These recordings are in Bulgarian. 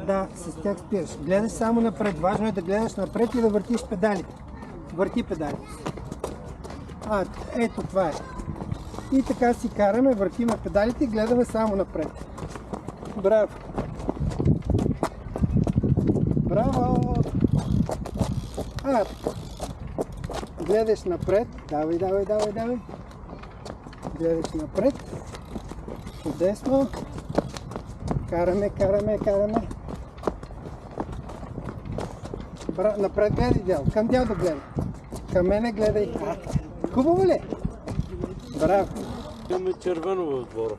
Да, с тях спираш. Гледаш само напред. Важно е да гледаш напред и да въртиш педалите. Върти педалите. Ето това е. И така си караме, въртиме педалите и гледаме само напред. Браво! Браво! Гледаш напред. Давай. Гледаш напред. Чудесно. Караме. Напред гледай, Дял. Към Дял да гледай. Към мене гледай. Хубаво ли? Браво. Имаме червено в двора.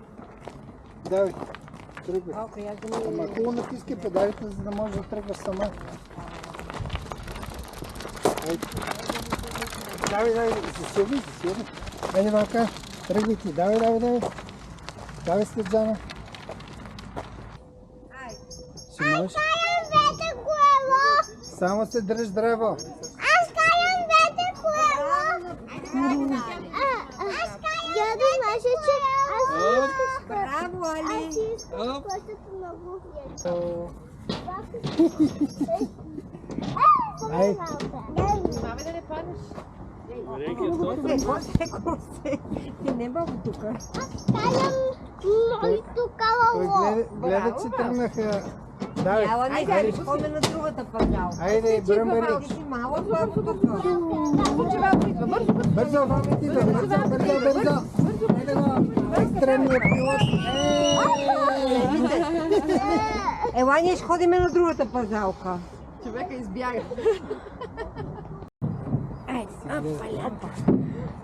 Давай. Тръгвай. Ама хубаво натискай педалите, за да можеш да тръгваш сама. Давай, засилвай. Айде, Валка, тръгвай ти. Давай. Давай, Светжана. Ще можеш? Само се дръж здраво. Аз карам двете колело. Дядо имаше, че Браво, Али! аз искам кошето много вието. Ай. Маме да не паднеш. Ти не бъл тук. Аз карам моето колело. Той гледа, че тръгнаха. Давай. Айде, ходим на другата пазал. Айде, бръмбари. Ти си малък, бързо тук. Бързо. Екстремния пилот. Ела, ние ще ходиме на другата пазалка. Човека избяга.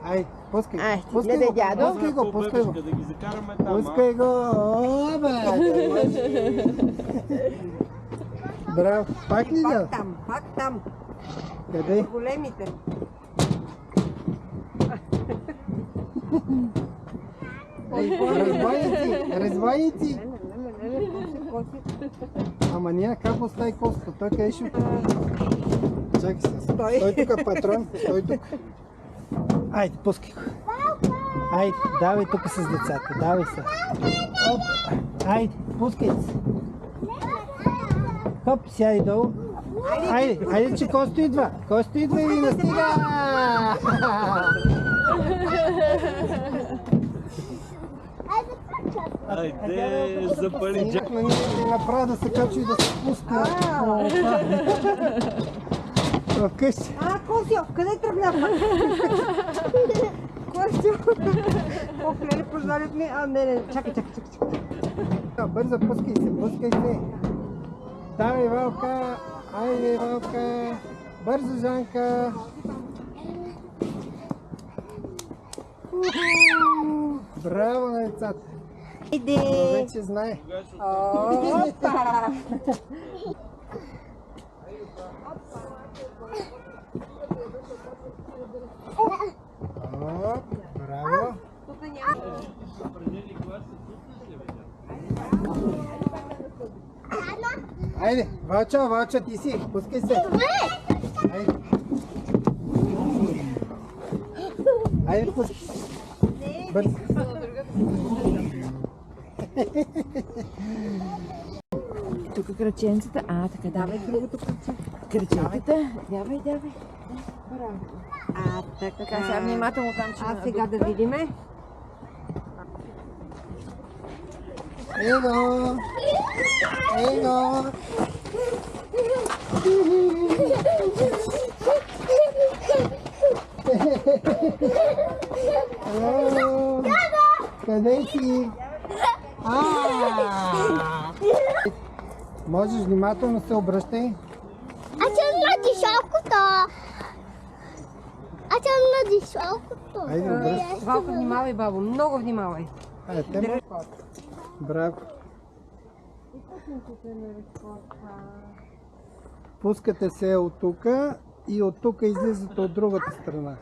Ай, пускай. гледай, дядо. Пускай го. Да ги закараме там. Пускай го. Браво. Пак ли да? Пак там. Къде? Големите. Развайници. Ама ние как остави коста? Той къде ще отиде? Чакай се. Стой тук, патрон. Стой тук. Айде, пускай го. Айде, давай тук с децата. Давай се. Оп. Айде, пускай се. Хоп, сядай долу. Айде, че Косто идва. Косто идва и настига. Айде, запали джак. Ние направо да се качи и да се пуска. Вкъщи. Костю, къде тръгна? Костю. Леле, пождали ми. Не, чакай. Бързо, пускай се. Давай, Валка. Айде, Валка. Бързо, Жанка. Браво на децата. Иди. Вече знае. Опа. Браво. Айде, Валча, ти си. Пускай се. Айде, пускай. Бързо. Тук кръченцата. Така, давай другото кръче. Кръченцата. Давай. Браво. Така, сега внимателно там, че Сега да видиме. Его. Къде си? Можеш внимателно се обръщай. Аз съм на дишалкото. Айде, обръщай. Валко, внимавай, бабо. Много внимавай. Браво. Пускате се от тук и от тук излизате от другата страна.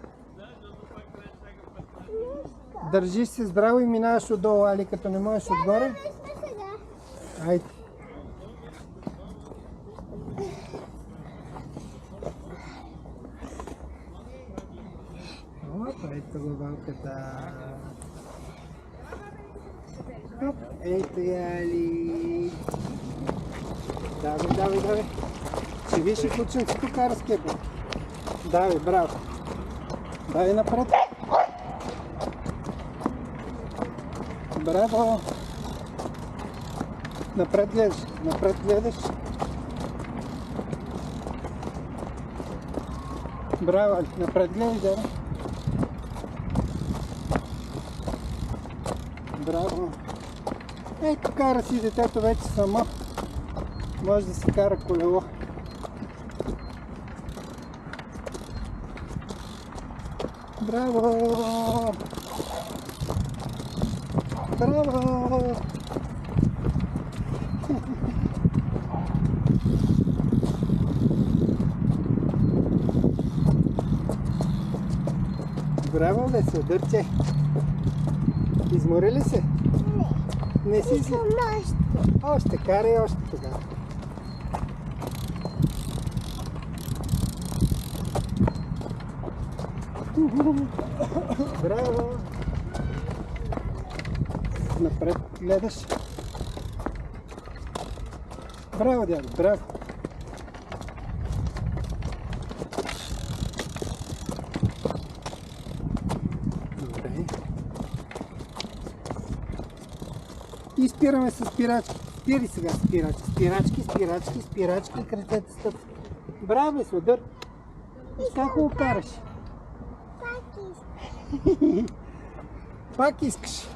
Държиш се здраво и минаваш отдолу, Али, като не можеш отгоре. Айде. Опа, ето го Валката. Хоп, ето я, Али. Давай. Ще виж и кученцето кара скейтборд. Давай, браво. Давай напред. Браво. Напред гледаш. Браво, напред гледаш, да. Браво. Ето, кара си детето вече само. Може да си кара колело. Браво! Браво! Браво, бе, се удърче. Измори ли се? Не си си. Още карай, още тогава. Браво! Напред гледаш. Браво, дядо, браво! Добре. И спираме с спирачки. Спири сега спирачки. Спирачки и кръчете стъпки. Браво, бе, сладър! Как го караш? Пак искаш.